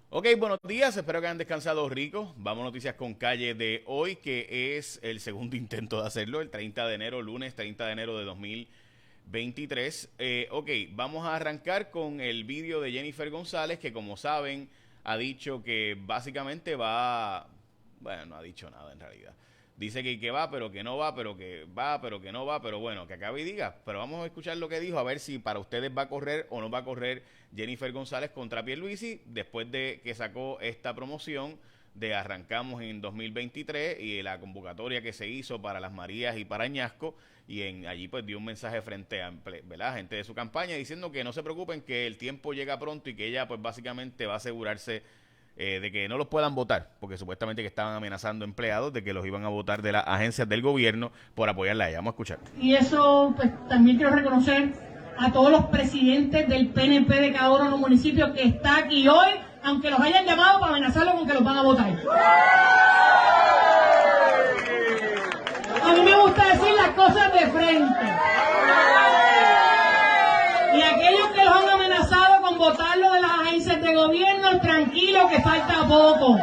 Ok, buenos días, espero que hayan descansado rico. Vamos a noticias con calle de hoy, que es el segundo intento de hacerlo, el 30 de enero, lunes 30 de enero de 2023. Ok, vamos a arrancar con el vídeo de Jennifer González, que como saben, ha dicho que básicamente va, bueno, no ha dicho nada en realidad. Dice que va, pero que no va, pero que va, pero que no va, pero bueno, que acabe y diga. Pero vamos a escuchar lo que dijo, a ver si para ustedes va a correr o no va a correr Jennifer González contra Pierluisi, después de que sacó esta promoción de Arrancamos en 2023 y la convocatoria que se hizo para Las Marías y para Añasco, y allí pues dio un mensaje frente a, ¿verdad?, gente de su campaña diciendo que no se preocupen, que el tiempo llega pronto y que ella pues básicamente va a asegurarse de que no los puedan votar, porque supuestamente que estaban amenazando empleados de que los iban a votar de las agencias del gobierno por apoyarla a ella. Vamos a escuchar. Y eso, pues también quiero reconocer a todos los presidentes del PNP de cada uno de los municipios que está aquí hoy, aunque los hayan llamado para amenazarlos con que los van a votar. A mí me gusta decir las cosas de frente. Y aquellos que los han amenazado con votarlo de las agencias de gobierno, tranquilo que falta poco.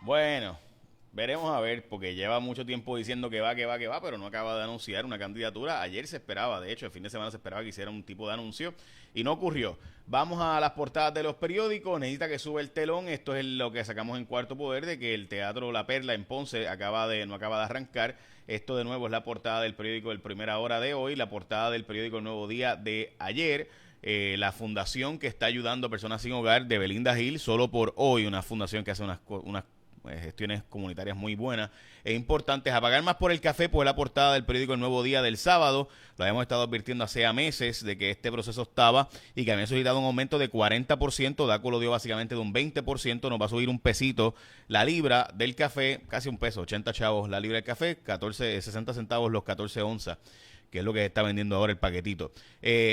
Bueno, veremos a ver, porque lleva mucho tiempo diciendo que va, que va, que va, pero no acaba de anunciar una candidatura. Ayer se esperaba, de hecho, el fin de semana se esperaba que hiciera un tipo de anuncio y no ocurrió. Vamos a las portadas de los periódicos. Necesita que sube el telón. Esto es lo que sacamos en Cuarto Poder, de que el Teatro La Perla en Ponce no acaba de arrancar. Esto de nuevo es la portada del periódico El Primera Hora de hoy, la portada del periódico El Nuevo Día de ayer. La fundación que está ayudando a personas sin hogar de Belinda Gil, solo por hoy, una fundación que hace unas gestiones comunitarias muy buenas e importantes. A pagar más por el café, pues la portada del periódico El Nuevo Día del sábado. Lo habíamos estado advirtiendo hace meses de que este proceso estaba y que había solicitado un aumento de 40%. Daco lo dio básicamente de un 20%. Nos va a subir un pesito la libra del café, casi un peso, 80 chavos la libra del café, 60 centavos los 14 onzas, que es lo que está vendiendo ahora el paquetito.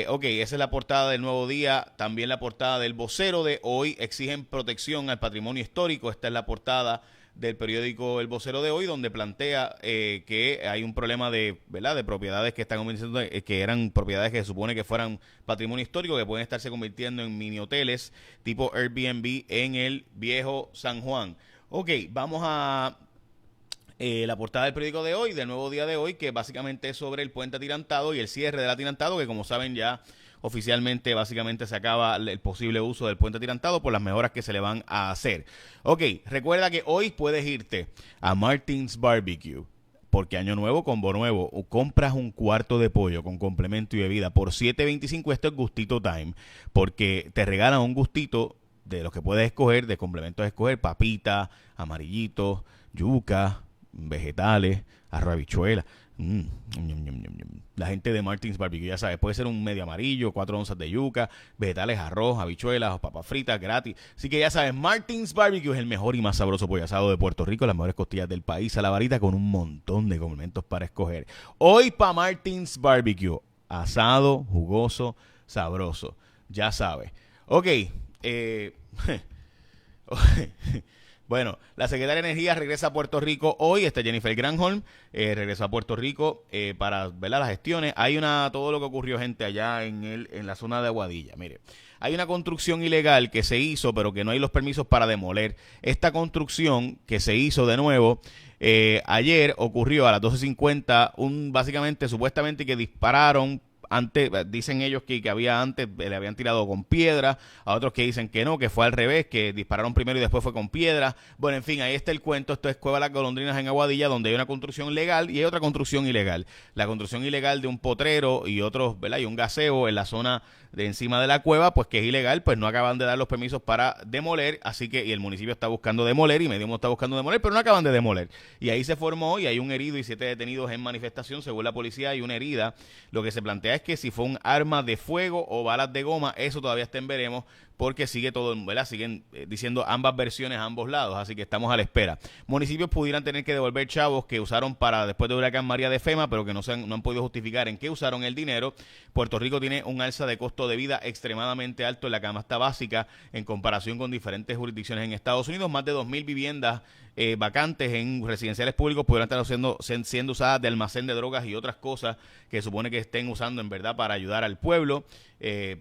Ok, esa es la portada del Nuevo Día. También la portada del Vocero de hoy. Exigen protección al patrimonio histórico. Esta es la portada del periódico El Vocero de hoy, donde plantea que hay un problema de, ¿verdad?, de propiedades que están convirtiendo, que eran propiedades que se supone que fueran patrimonio histórico, que pueden estarse convirtiendo en mini hoteles tipo Airbnb en el viejo San Juan. Ok, vamos a la portada del periódico de hoy, del Nuevo Día de hoy, que básicamente es sobre el puente atirantado y el cierre del atirantado, que como saben ya oficialmente básicamente se acaba el posible uso del puente atirantado por las mejoras que se le van a hacer. Ok, recuerda que hoy puedes irte a Martins Barbecue, porque año nuevo, combo nuevo, o compras un cuarto de pollo con complemento y bebida por $7.25. Esto es gustito time, porque te regalan un gustito de los que puedes escoger, de complementos a escoger: papita, amarillito, yuca, vegetales, arroz, habichuela. La gente de Martins Barbecue, ya sabes, puede ser un medio amarillo, 4 onzas de yuca, vegetales, arroz, habichuelas o papas fritas gratis. Así que ya sabes, Martins Barbecue es el mejor y más sabroso pollo asado de Puerto Rico, las mejores costillas del país a la varita, con un montón de complementos para escoger. Hoy para Martins Barbecue, asado, jugoso, sabroso, ya sabes. Ok, bueno, la secretaria de Energía regresa a Puerto Rico hoy. Jennifer Granholm regresó a Puerto Rico para ver las gestiones. Hay todo lo que ocurrió, gente, allá en la zona de Aguadilla. Mire, hay una construcción ilegal que se hizo, pero que no hay los permisos para demoler. Esta construcción que se hizo de nuevo ayer ocurrió a las 12:50. Básicamente, supuestamente que dispararon. Antes, dicen ellos que había antes, le habían tirado con piedra, a otros que dicen que no, que fue al revés, que dispararon primero y después fue con piedra. Bueno, en fin, ahí está el cuento. Esto es Cueva Las Golondrinas en Aguadilla, donde hay una construcción legal y hay otra construcción ilegal. La construcción ilegal de un potrero y otros, ¿verdad?, y un gaseo en la zona de encima de la cueva, pues que es ilegal, pues no acaban de dar los permisos para demoler, así que, y el municipio está buscando demoler y Medio Mundo está buscando demoler, pero no acaban de demoler. Y ahí se formó y hay un herido y 7 detenidos en manifestación. Según la policía, hay una herida. Lo que se plantea es que si fue un arma de fuego o balas de goma, eso todavía está en veremos, porque sigue todo, ¿verdad? Siguen diciendo ambas versiones a ambos lados, así que estamos a la espera. Municipios pudieran tener que devolver chavos que usaron para después de huracán María de FEMA, pero que no han podido justificar en qué usaron el dinero. Puerto Rico tiene un alza de costo de vida extremadamente alto en la canasta básica en comparación con diferentes jurisdicciones en Estados Unidos. Más de 2,000 viviendas vacantes en residenciales públicos pudieran estar siendo usadas de almacén de drogas y otras cosas que supone que estén usando en verdad para ayudar al pueblo,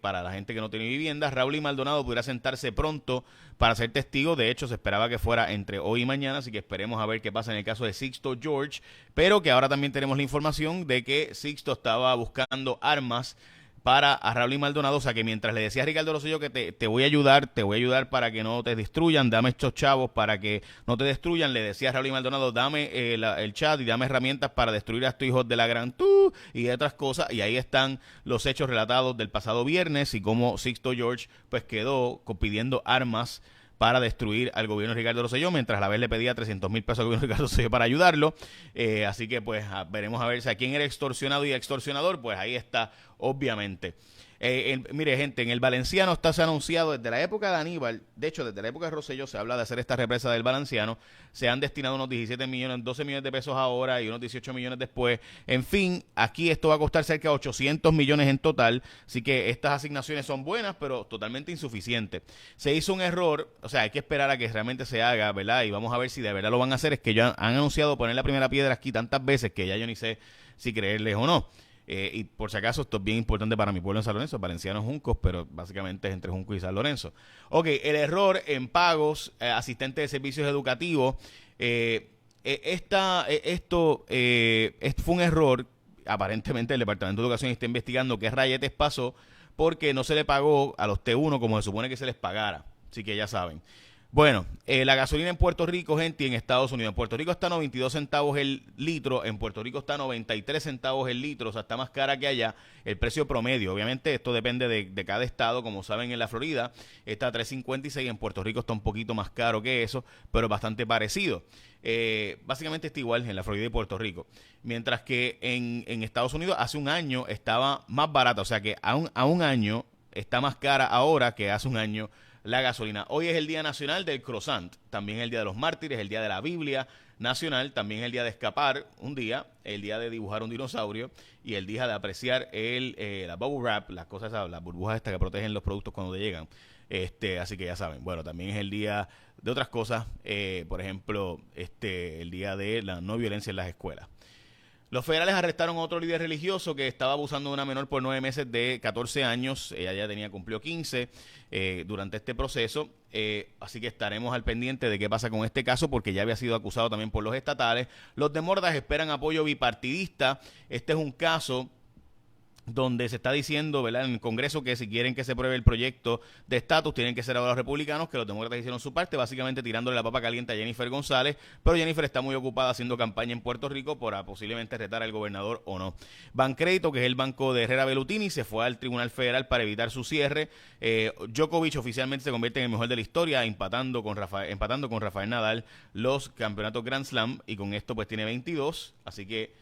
para la gente que no tiene vivienda. Raúl y Maldonado pudiera sentarse pronto para ser testigo. De hecho, se esperaba que fuera entre hoy y mañana, así que esperemos a ver qué pasa en el caso de Sixto George, pero que ahora también tenemos la información de que Sixto estaba buscando armas para a Raúl y Maldonado, o sea que mientras le decía a Ricardo Rosselló que te voy a ayudar para que no te destruyan, dame estos chavos para que no te destruyan, le decía a Raúl y Maldonado, dame el chat y dame herramientas para destruir a estos hijos de la gran tú y otras cosas, y ahí están los hechos relatados del pasado viernes y cómo Sixto George pues quedó pidiendo armas para destruir al gobierno de Ricardo Rosselló, mientras a la vez le pedía 300,000 pesos al gobierno de Ricardo Rosselló para ayudarlo. Así que pues veremos a ver si a quién era extorsionado y extorsionador, pues ahí está, obviamente. Mire, gente, en el Valenciano se ha anunciado desde la época de Aníbal, de hecho, desde la época de Rosselló se habla de hacer esta represa del Valenciano. Se han destinado unos 17 millones, 12 millones de pesos ahora y unos 18 millones después. En fin, aquí esto va a costar cerca de 800 millones en total. Así que estas asignaciones son buenas, pero totalmente insuficientes. Se hizo un error, o sea, hay que esperar a que realmente se haga, ¿verdad? Y vamos a ver si de verdad lo van a hacer. Es que ya han anunciado poner la primera piedra aquí tantas veces que ya yo ni sé si creerles o no. Y por si acaso, esto es bien importante para mi pueblo en San Lorenzo, Valencianos Juncos, pero básicamente es entre Juncos y San Lorenzo. Ok, el error en pagos, asistente de servicios educativos, fue un error, aparentemente el Departamento de Educación está investigando qué rayetes pasó, porque no se le pagó a los T1 como se supone que se les pagara, así que ya saben. Bueno, la gasolina en Puerto Rico, gente, y en Estados Unidos. En Puerto Rico está a 92 centavos el litro, en Puerto Rico está a 93 centavos el litro, o sea, está más cara que allá el precio promedio. Obviamente esto depende de cada estado, como saben, en la Florida está a 3.56, en Puerto Rico está un poquito más caro que eso, pero bastante parecido. Básicamente está igual en la Florida y Puerto Rico. Mientras que en Estados Unidos hace un año estaba más barata, o sea que a un año está más cara ahora que hace un año la gasolina. Hoy es el Día Nacional del Croissant, también es el Día de los Mártires, el Día de la Biblia Nacional, también es el Día de escapar un día, el Día de dibujar un dinosaurio y el Día de apreciar la bubble wrap, las cosas, las burbujas estas que protegen los productos cuando te llegan. Así que ya saben, bueno, también es el día de otras cosas, por ejemplo, el Día de la no violencia en las escuelas. Los federales arrestaron a otro líder religioso que estaba abusando de una menor por 9 meses de 14 años. Ella ya cumplió 15 durante este proceso. Así que estaremos al pendiente de qué pasa con este caso porque ya había sido acusado también por los estatales. Los demócratas esperan apoyo bipartidista. Este es un caso donde se está diciendo, ¿verdad?, en el Congreso que si quieren que se apruebe el proyecto de estatus tienen que ser ahora los republicanos, que los demócratas hicieron su parte, básicamente tirándole la papa caliente a Jennifer González, pero Jennifer está muy ocupada haciendo campaña en Puerto Rico para posiblemente retar al gobernador o no. Bancrédito, que es el banco de Herrera Bellutini, se fue al Tribunal Federal para evitar su cierre. Djokovic oficialmente se convierte en el mejor de la historia, empatando con Rafael Nadal los campeonatos Grand Slam, y con esto pues tiene 22, así que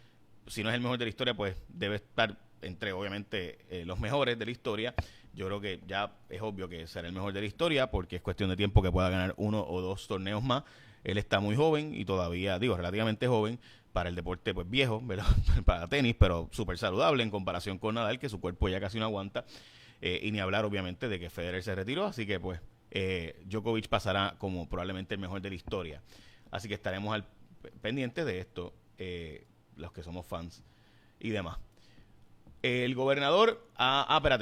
si no es el mejor de la historia, pues debe estar entre obviamente los mejores de la historia. Yo creo que ya es obvio que será el mejor de la historia porque es cuestión de tiempo que pueda ganar 1 o 2 torneos más. Él está muy joven y todavía, relativamente joven para el deporte pues viejo, ¿verdad? Para tenis, pero súper saludable en comparación con Nadal, que su cuerpo ya casi no aguanta, y ni hablar obviamente de que Federer se retiró, así que pues Djokovic pasará como probablemente el mejor de la historia. Así que estaremos pendientes de esto, los que somos fans y demás. El gobernador, el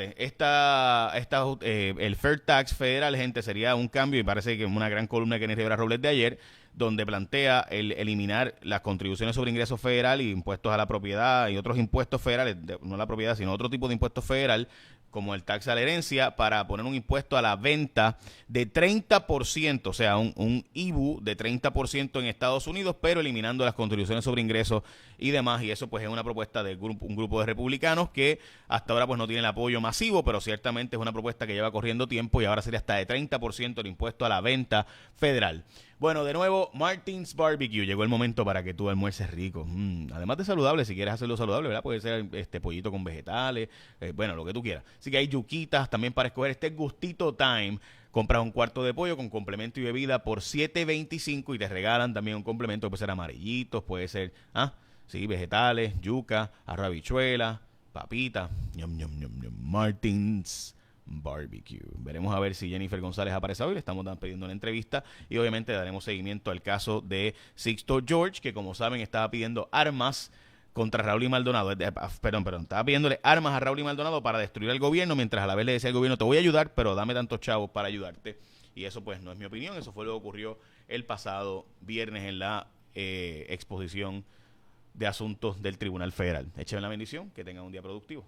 Fair Tax federal, gente, sería un cambio y parece que una gran columna de Kenny Rivera Robles de ayer, donde plantea el eliminar las contribuciones sobre ingresos federal y impuestos a la propiedad y otros impuestos federales, no la propiedad, sino otro tipo de impuesto federal, como el tax a la herencia, para poner un impuesto a la venta de 30%, o sea, un IBU de 30% en Estados Unidos, pero eliminando las contribuciones sobre ingresos y demás, y eso pues es una propuesta de un grupo de republicanos que hasta ahora pues no tiene el apoyo masivo, pero ciertamente es una propuesta que lleva corriendo tiempo y ahora sería hasta de 30% el impuesto a la venta federal. Bueno, de nuevo, Martins Barbecue. Llegó el momento para que tú almuerces rico. Además de saludable, si quieres hacerlo saludable, ¿verdad? Puede ser pollito con vegetales, bueno, lo que tú quieras. Así que hay yuquitas también para escoger. Este Gustito Time. Compras un cuarto de pollo con complemento y bebida por $7.25 y te regalan también un complemento que puede ser amarillitos, puede ser, sí, vegetales, yuca, arroz habichuela, papita, Martins Barbecue. Veremos a ver si Jennifer González aparece hoy. Le estamos pidiendo una entrevista y obviamente daremos seguimiento al caso de Sixto George, que como saben estaba pidiendo armas contra Raúl y Maldonado, estaba pidiéndole armas a Raúl y Maldonado para destruir el gobierno, mientras a la vez le decía al gobierno, te voy a ayudar, pero dame tantos chavos para ayudarte. Y eso pues no es mi opinión, eso fue lo que ocurrió el pasado viernes en la exposición de asuntos del Tribunal Federal. Écheme la bendición, que tengan un día productivo.